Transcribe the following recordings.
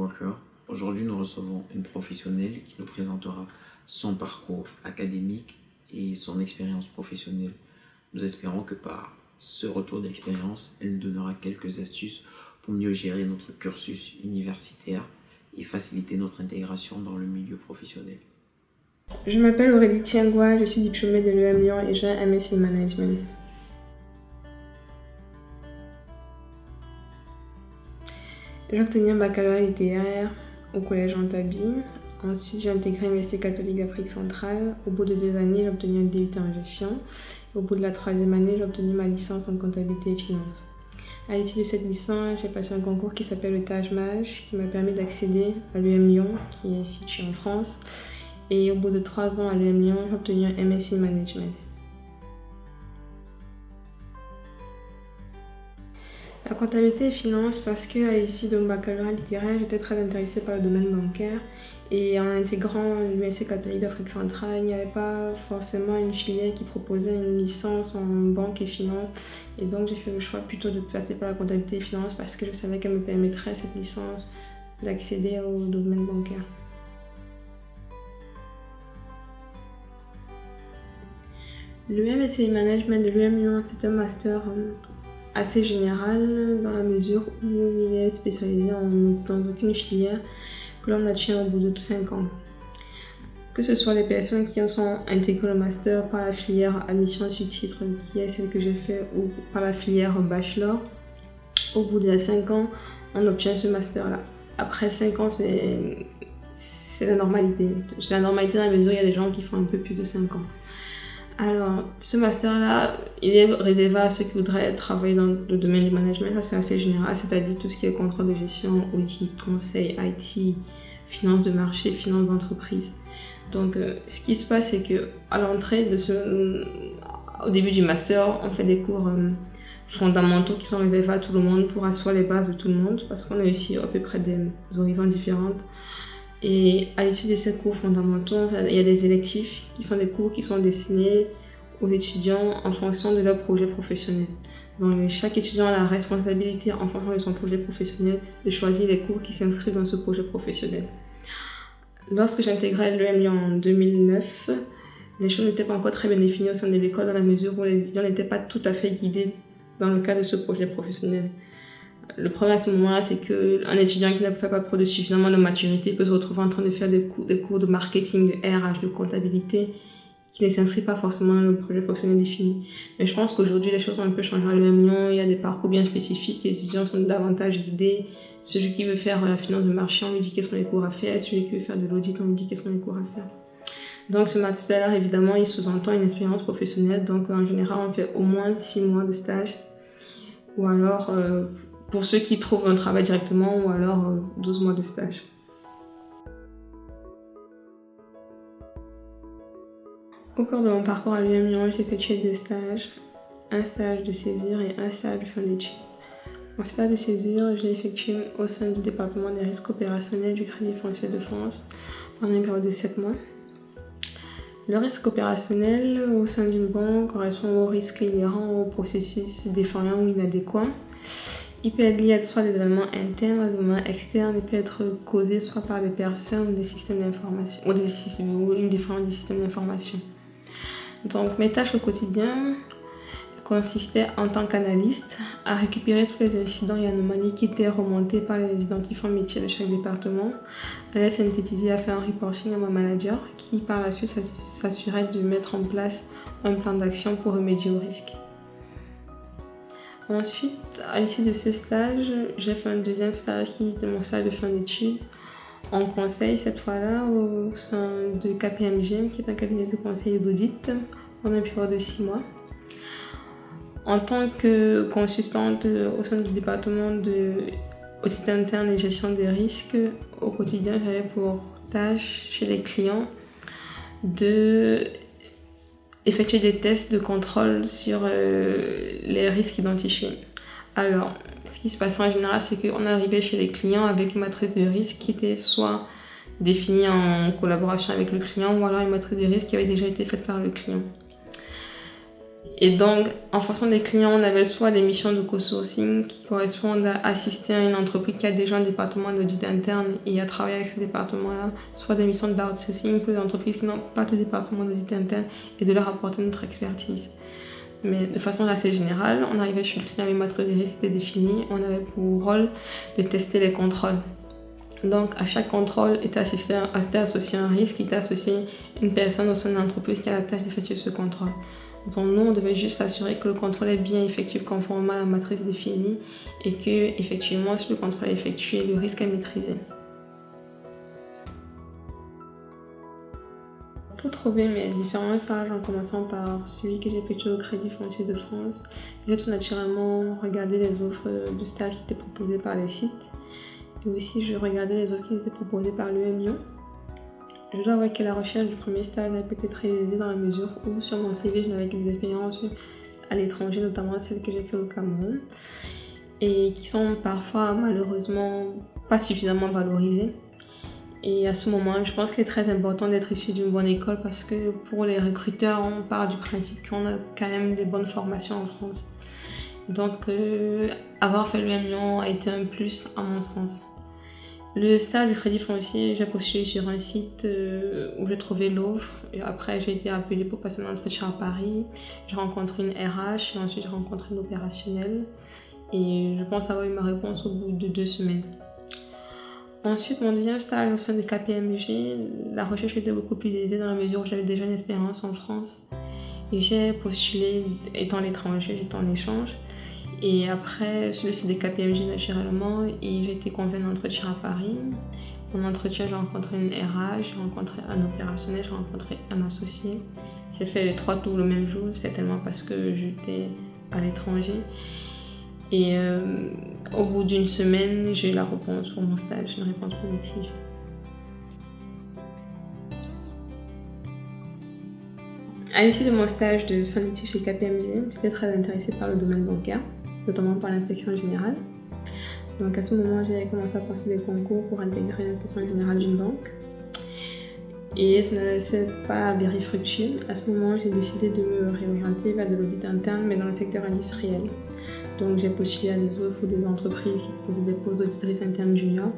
Walker. Aujourd'hui, nous recevons une professionnelle qui nous présentera son parcours académique et son expérience professionnelle. Nous espérons que par ce retour d'expérience, elle nous donnera quelques astuces pour mieux gérer notre cursus universitaire et faciliter notre intégration dans le milieu professionnel. Je m'appelle Aurélie Tiangua, je suis diplômée de l'EM Lyon et j'ai un MSc Management. J'ai obtenu un baccalauréat littéraire au collège Antabi. Ensuite, j'ai intégré l'Université catholique d'Afrique centrale. Au bout de 2 années, j'ai obtenu un DUT en gestion. Au bout de la 3e année, j'ai obtenu ma licence en comptabilité et finance. À l'issue de cette licence, j'ai passé un concours qui s'appelle le TAJ-MAJ, qui m'a permis d'accéder à l'EM Lyon, qui est situé en France. Et au bout de 3 ans à l'EM Lyon, j'ai obtenu un MSc Management. La comptabilité et finance parce qu'à l'issue de mon baccalauréat littéraire, j'étais très intéressée par le domaine bancaire. Et en intégrant l'Université catholique d'Afrique centrale, il n'y avait pas forcément une filière qui proposait une licence en banque et finance. Et donc j'ai fait le choix plutôt de passer par la comptabilité et finance parce que je savais qu'elle me permettrait, cette licence, d'accéder au domaine bancaire. Le MSc Management de l'EM Lyon, c'est un master assez général dans la mesure où il est spécialisé dans aucune filière que l'on atteint au bout de 5 ans. Que ce soit les personnes qui en sont intégrées au master par la filière admission sur titre, qui est celle que j'ai fait, ou par la filière bachelor, au bout de 5 ans, on obtient ce master-là. Après 5 ans, c'est la normalité. C'est la normalité dans la mesure où il y a des gens qui font un peu plus de 5 ans. Alors, ce master-là, il est réservé à ceux qui voudraient travailler dans le domaine du management. Ça, c'est assez général, c'est-à-dire tout ce qui est contrôle de gestion, audit, conseil, IT, finance de marché, finance d'entreprise. Donc, ce qui se passe, c'est qu'à l'entrée au début du master, on fait des cours fondamentaux qui sont réservés à tout le monde pour asseoir les bases de tout le monde, parce qu'on a aussi à peu près des horizons différents. Et à l'issue de ces cours fondamentaux, il y a des électifs qui sont des cours qui sont destinés aux étudiants en fonction de leur projet professionnel. Donc chaque étudiant a la responsabilité, en fonction de son projet professionnel, de choisir les cours qui s'inscrivent dans ce projet professionnel. Lorsque j'ai intégré l'EM Lyon en 2009, les choses n'étaient pas encore très bien définies au sein de l'école dans la mesure où les étudiants n'étaient pas tout à fait guidés dans le cadre de ce projet professionnel. Le problème à ce moment-là, c'est qu'un étudiant qui n'a pas suffisamment de maturité peut se retrouver en train de faire des cours de marketing, de RH, de comptabilité, qui ne s'inscrivent pas forcément dans le projet professionnel défini. Mais je pense qu'aujourd'hui, les choses ont un peu changé à l'EM Lyon. Il y a des parcours bien spécifiques. Les étudiants sont davantage guidés. Celui qui veut faire la finance de marché, on lui dit quels sont les cours à faire. Celui qui veut faire de l'audit, on lui dit quels sont les cours à faire. Donc ce master-là, évidemment, il sous-entend une expérience professionnelle. Donc en général, on fait au moins 6 mois de stage. Ou alors... pour ceux qui trouvent un travail directement, ou alors 12 mois de stage. Au cours de mon parcours à l'UM Lyon, j'ai effectué 2 stages, un stage de césure et un stage de fin d'études. Mon stage de césure, je l'ai effectué au sein du département des risques opérationnels du Crédit foncier de France pendant une période de 7 mois. Le risque opérationnel au sein d'une banque correspond au risque inhérent au processus défaillant ou inadéquat. Il peut être lié à soit des événements internes ou des événements externes. Il peut être causé soit par des personnes ou des systèmes d'information ou une différence des systèmes d'information. Donc mes tâches au quotidien consistaient en tant qu'analyste à récupérer tous les incidents et anomalies qui étaient remontés par les identifiants métiers de chaque département, à les synthétiser, à faire un reporting à mon manager qui par la suite s'assurait de mettre en place un plan d'action pour remédier au risque. Ensuite, à l'issue de ce stage, j'ai fait un deuxième stage qui était mon stage de fin d'études en conseil, cette fois-là, au sein de KPMG, qui est un cabinet de conseil et d'audit, pendant une période de 6 mois. En tant que consultante au sein du département d'audit interne et gestion des risques, au quotidien, j'avais pour tâche chez les clients de effectuer des tests de contrôle sur les risques identifiés. Alors, ce qui se passait en général, c'est qu'on arrivait chez les clients avec une matrice de risque qui était soit définie en collaboration avec le client ou alors une matrice de risque qui avait déjà été faite par le client. Et donc, en fonction des clients, on avait soit des missions de co-sourcing qui correspondent à assister à une entreprise qui a déjà un département d'audit interne et à travailler avec ce département-là, soit des missions d'outsourcing pour les entreprises qui n'ont pas de département d'audit interne et de leur apporter notre expertise. Mais de façon assez générale, on arrivait chez le client, les matrices de risque étaient définies, on avait pour rôle de tester les contrôles. Donc, à chaque contrôle était associé un risque, était associé une personne au sein de l'entreprise qui a la tâche d'effectuer ce contrôle. Donc, nous, on devait juste s'assurer que le contrôle est bien effectué conformément à la matrice définie et que, effectivement, si le contrôle est effectué, le risque est maîtrisé. Pour trouver mes différents stages, en commençant par celui que j'ai effectué au Crédit Foncier de France, j'ai tout naturellement regardé les offres de stages qui étaient proposées par les sites. Et aussi, je regardais les offres qui étaient proposées par l'UM Lyon. Je dois avouer que la recherche du premier stage n'a pas été très aisée dans la mesure où sur mon CV, je n'avais que des expériences à l'étranger, notamment celles que j'ai fait au Cameroun, et qui sont parfois malheureusement pas suffisamment valorisées. Et à ce moment, je pense qu'il est très important d'être issu d'une bonne école parce que pour les recruteurs, on part du principe qu'on a quand même des bonnes formations en France. Donc, avoir fait l'UM Lyon a été un plus à mon sens. Le stage du Crédit Foncier, j'ai postulé sur un site où j'ai trouvé l'offre. Et après, j'ai été appelée pour passer un entretien à Paris. J'ai rencontré une RH et ensuite j'ai rencontré une opérationnelle. Et je pense avoir eu ma réponse au bout de 2 semaines. Ensuite, mon deuxième stage au sein de KPMG, la recherche était beaucoup plus aisée dans la mesure où j'avais déjà une expérience en France. Et j'ai postulé étant à l'étranger, j'étais en échange. Et après, sur le site de KPMG naturellement, et j'ai été conviée à un entretien à Paris. Mon entretien, j'ai rencontré une RH, j'ai rencontré un opérationnel, j'ai rencontré un associé. J'ai fait les 3 tours le même jour, certainement parce que j'étais à l'étranger. Et au bout d'une semaine, j'ai eu la réponse pour mon stage, une réponse positive. À l'issue de mon stage de fin d'études chez KPMG, j'étais très intéressée par le domaine bancaire, notamment par l'inspection générale. Donc à ce moment, j'ai commencé à passer des concours pour intégrer l'inspection générale d'une banque. Et ça n'a pas avéré fructueux. À ce moment, j'ai décidé de me réorienter vers de l'audit interne, mais dans le secteur industriel. Donc j'ai postulé à des offres ou des entreprises qui proposaient des postes d'auditrice interne junior.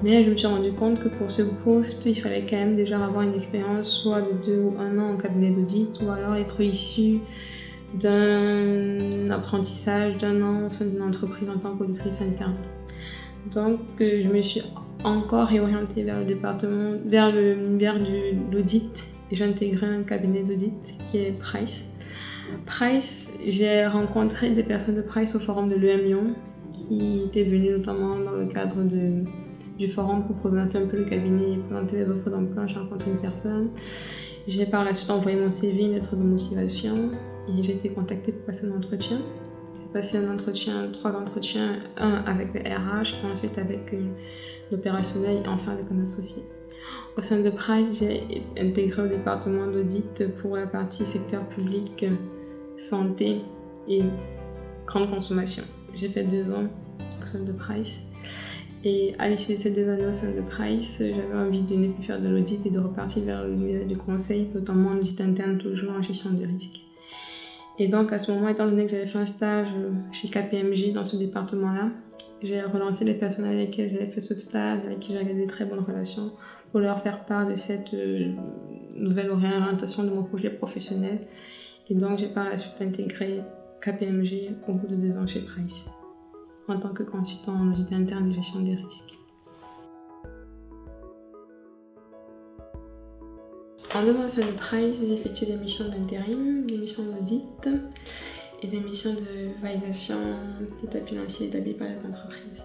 Mais je me suis rendu compte que pour ce poste, il fallait quand même déjà avoir une expérience soit de 2 ou 1 an en cabinet d'audit, ou alors être issu d'un apprentissage d'1 an au sein d'une entreprise en tant qu'auditrice interne. Donc je me suis encore réorientée vers le département, vers l'audit, et j'ai intégré un cabinet d'audit qui est Price. Price, j'ai rencontré des personnes de Price au forum de l'UM Lyon qui étaient venues notamment dans le cadre du forum pour présenter un peu le cabinet et présenter les offres d'emploi. J'ai rencontré une personne. J'ai par la suite envoyé mon CV, une lettre de motivation et j'ai été contactée pour passer un entretien. J'ai passé 3 entretiens, un avec le RH, ensuite avec l'opérationnel et enfin avec un associé. Au sein de Price, j'ai intégré le département d'audit pour la partie secteur public, santé et grande consommation. J'ai fait 2 ans au sein de Price. Et à l'issue de ces 2 années au sein de Price, j'avais envie de ne plus faire de l'audit et de repartir vers le milieu du conseil, notamment en audit interne, toujours en gestion de risque. Et donc à ce moment, étant donné que j'avais fait un stage chez KPMG dans ce département-là, j'ai relancé les personnes avec lesquelles j'avais fait ce stage, avec qui j'avais des très bonnes relations, pour leur faire part de cette nouvelle orientation de mon projet professionnel. Et donc j'ai par la suite intégré KPMG au bout de 2 ans chez Price, en tant que consultant en audit interne et gestion des risques. En 2 ans au sein de Price, j'ai effectué des missions d'intérim, des missions d'audit et des missions de validation d'états financiers établis par les entreprises.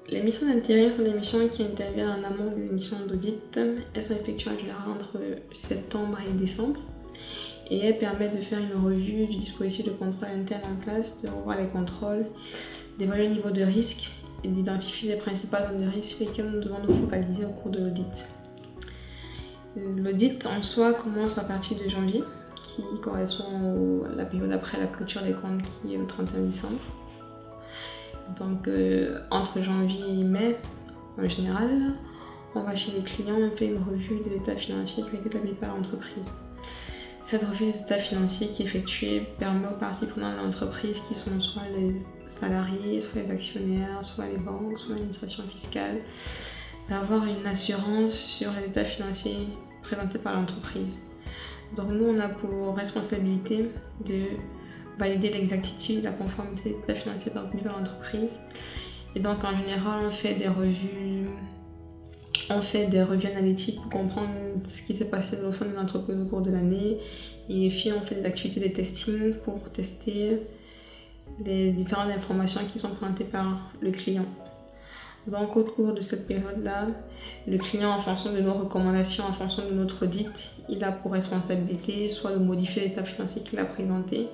Les missions d'intérim sont des missions qui interviennent en amont des missions d'audit. Elles sont effectuées en général entre septembre et décembre. Et elles permettent de faire une revue du dispositif de contrôle interne en place, de revoir les contrôles, d'évaluer le niveau de risque et d'identifier les principales zones de risque sur lesquelles nous devons nous focaliser au cours de l'audit. L'audit en soi commence à partir de janvier, qui correspond à la période après la clôture des comptes qui est le 31 décembre. Donc entre janvier et mai, en général, on va chez les clients, on fait une revue de l'état financier qui est établi par l'entreprise. Cette revue des états financiers qui est effectuée permet aux parties prenantes de l'entreprise, qui sont soit les salariés, soit les actionnaires, soit les banques, soit l'administration fiscale, d'avoir une assurance sur les états financiers présentés par l'entreprise. Donc nous, on a pour responsabilité de valider l'exactitude, la conformité des états financiers présentés par l'entreprise. Et donc en général, on fait des revues analytiques pour comprendre ce qui s'est passé au sein de l'entreprise au cours de l'année. Et puis on fait des activités de testing pour tester les différentes informations qui sont présentées par le client. Donc au cours de cette période-là, le client, en fonction de nos recommandations, en fonction de notre audit, il a pour responsabilité soit de modifier l'état financier qu'il a présenté,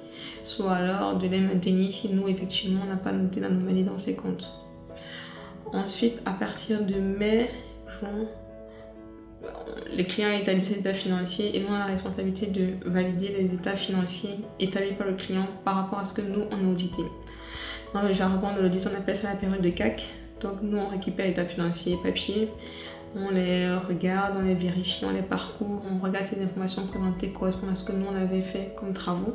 soit alors de les maintenir si nous, effectivement, on n'a pas noté l'anomalie dans ses comptes. Ensuite, à partir de mai, juin, le client établit ses états financiers et nous, on a la responsabilité de valider les états financiers établis par le client par rapport à ce que nous, on a audité. Dans le jargon de l'audit, on appelle ça la période de CAC. Donc nous, on récupère les états financiers papier, on les regarde, on les vérifie, on les parcourt, on regarde si les informations présentées correspondent à ce que nous, on avait fait comme travaux.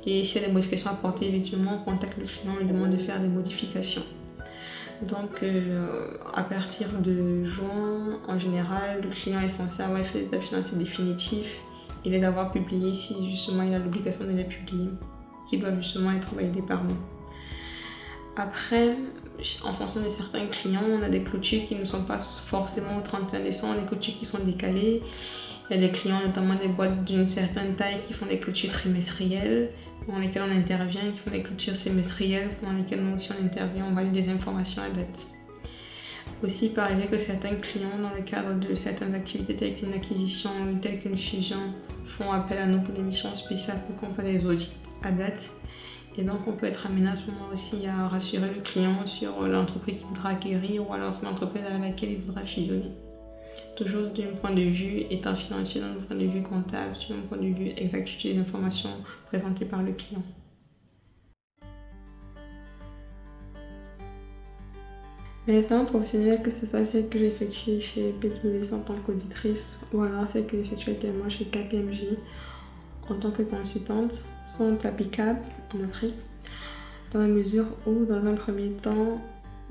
Et s'il y a des modifications apportées, éventuellement, on contacte le client et lui demande de faire des modifications. Donc à partir de juin, en général, le client est censé avoir fait les états financiers définitifs et les avoir publiés si justement il a l'obligation de les publier, qui doivent justement être validés par nous. Après, en fonction de certains clients, on a des clôtures qui ne sont pas forcément au 31 décembre, des clôtures qui sont décalées. Il y a des clients, notamment des boîtes d'une certaine taille, qui font des clôtures trimestrielles, dans lesquelles on intervient, qui font des clôtures semestrielles, dans lesquelles nous aussi on intervient, on valide des informations à date. Aussi, il peut arriver que certains clients, dans le cadre de certaines activités telles qu'une acquisition ou telle qu'une fusion, font appel à nous pour des missions spéciales pour qu'on fasse des audits à date. Et donc, on peut être amené à ce moment aussi à rassurer le client sur l'entreprise qu'il voudra acquérir ou alors sur l'entreprise avec laquelle il voudra fusionner. Toujours d'un point de vue état financier, d'un point de vue comptable, sur un point de vue exactitude des informations présentées par le client. Mes expériences professionnelles, que ce soit celle que j'ai effectuée chez PwC en tant qu'auditrice ou alors celle que j'ai effectuée actuellement chez KPMG en tant que consultante, sont applicables en Afrique dans la mesure où, dans un premier temps,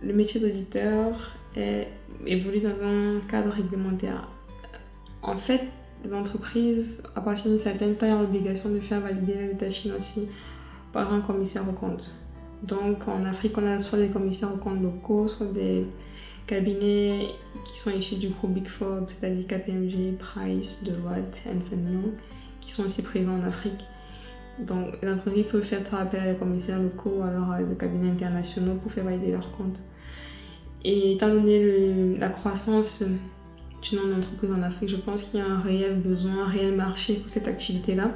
le métier d'auditeur évolue dans un cadre réglementaire. En fait, les entreprises, à partir d'une certaine taille, ont l'obligation de faire valider les états financiers par un commissaire aux comptes. Donc en Afrique, on a soit des commissaires aux comptes locaux, soit des cabinets qui sont issus du groupe Big Four, c'est-à-dire KPMG, Price, Deloitte, Ernst & Young, qui sont aussi présents en Afrique. Donc les entreprises peuvent faire appel à des commissaires locaux ou alors à des cabinets internationaux pour faire valider leurs comptes. Et étant donné la croissance du nombre d'entreprises en Afrique, je pense qu'il y a un réel besoin, un réel marché pour cette activité-là.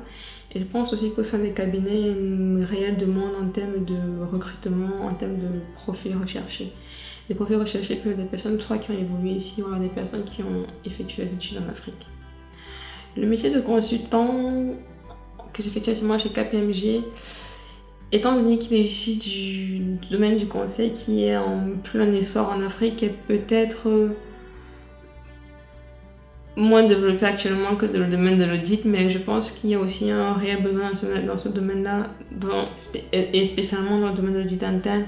Et je pense aussi qu'au sein des cabinets, il y a une réelle demande en termes de recrutement, en termes de profils recherchés. Les profils recherchés peuvent être des personnes soit qui ont évolué ici, ou alors des personnes qui ont effectué des études en Afrique. Le métier de consultant que j'effectue actuellement chez KPMG, étant donné qu'il est issu du domaine du conseil qui est en plein essor en Afrique, est peut-être moins développé actuellement que dans le domaine de l'audit, mais je pense qu'il y a aussi un réel besoin dans ce domaine-là, et spécialement dans le domaine de l'audit interne,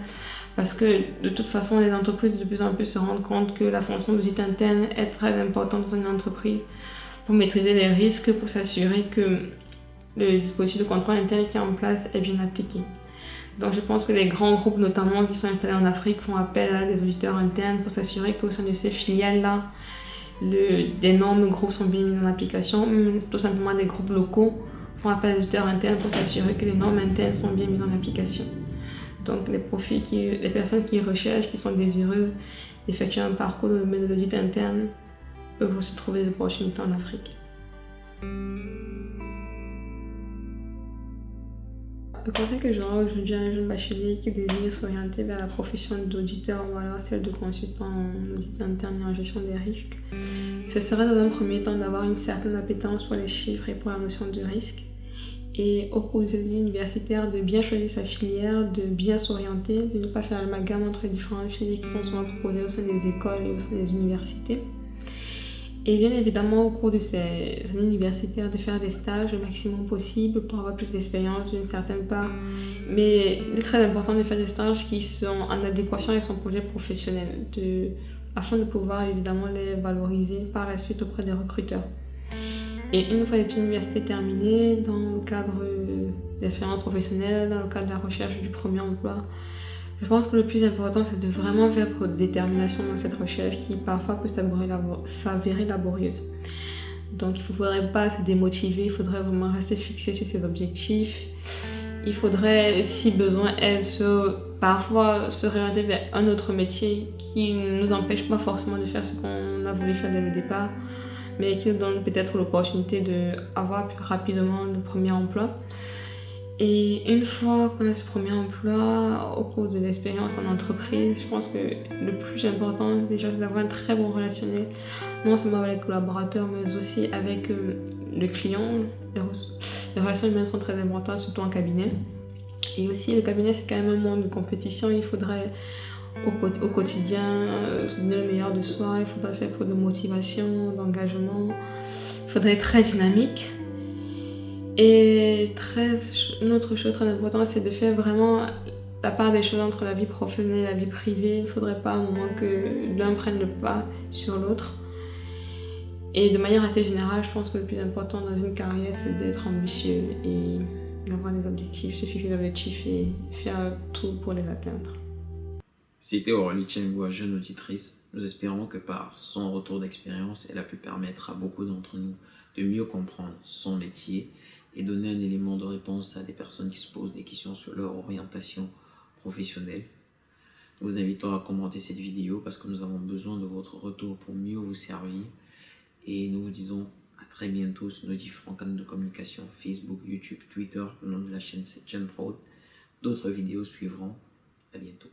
parce que de toute façon, les entreprises de plus en plus se rendent compte que la fonction d'audit interne est très importante dans une entreprise pour maîtriser les risques, pour s'assurer que le dispositif de contrôle interne qui est en place est bien appliqué. Donc je pense que les grands groupes notamment qui sont installés en Afrique font appel à des auditeurs internes pour s'assurer qu'au sein de ces filiales-là, d'énormes groupes sont bien mis en application, même tout simplement des groupes locaux font appel à des auditeurs internes pour s'assurer que les normes internes sont bien mises en application. Donc les personnes qui recherchent, qui sont désireuses d'effectuer un parcours dans le domaine de l'audit interne peuvent aussi trouver des opportunités en Afrique. Le conseil que j'aurais aujourd'hui à un jeune bachelier qui désire s'orienter vers la profession d'auditeur ou alors celle de consultant en audit interne et en gestion des risques, ce serait dans un premier temps d'avoir une certaine appétence pour les chiffres et pour la notion de risque. Et au cours de cette vie universitaire, de bien choisir sa filière, de bien s'orienter, de ne pas faire l'amalgame entre les différentes filières qui sont souvent proposées au sein des écoles et au sein des universités. Et bien évidemment, au cours de ces années universitaires, de faire des stages le maximum possible pour avoir plus d'expérience d'une certaine part. Mais c'est très important de faire des stages qui sont en adéquation avec son projet professionnel, afin de pouvoir évidemment les valoriser par la suite auprès des recruteurs. Et une fois l'université terminée, dans le cadre de l'expérience professionnelle, dans le cadre de la recherche du premier emploi, je pense que le plus important, c'est de vraiment faire preuve de détermination dans cette recherche qui parfois peut s'avérer laborieuse. Donc il ne faudrait pas se démotiver, il faudrait vraiment rester fixé sur ses objectifs. Il faudrait, si besoin, parfois se réorienter vers un autre métier qui ne nous empêche pas forcément de faire ce qu'on a voulu faire dès le départ, mais qui nous donne peut-être l'opportunité d'avoir plus rapidement le premier emploi. Et une fois qu'on a ce premier emploi, au cours de l'expérience en entreprise, je pense que le plus important déjà, c'est d'avoir un très bon relationnel, non seulement avec les collaborateurs, mais aussi avec le client. Les relations humaines sont très importantes, surtout en cabinet. Et aussi, le cabinet, c'est quand même un monde de compétition. Il faudrait au quotidien se donner le meilleur de soi, il faudrait faire preuve de motivation, d'engagement, il faudrait être très dynamique. Et une autre chose très importante, c'est de faire vraiment la part des choses entre la vie professionnelle et la vie privée. Il ne faudrait pas à un moment que l'un prenne le pas sur l'autre. Et de manière assez générale, je pense que le plus important dans une carrière, c'est d'être ambitieux et d'avoir des objectifs, se fixer des objectifs et faire tout pour les atteindre. C'était Aurélie Tchengoua, jeune auditrice. Nous espérons que par son retour d'expérience, elle a pu permettre à beaucoup d'entre nous de mieux comprendre son métier et donner un élément de réponse à des personnes qui se posent des questions sur leur orientation professionnelle. Nous vous invitons à commenter cette vidéo parce que nous avons besoin de votre retour pour mieux vous servir. Et nous vous disons à très bientôt sur nos différents canaux de communication, Facebook, YouTube, Twitter, le nom de la chaîne c'est Gen Prod. D'autres vidéos suivront. À bientôt.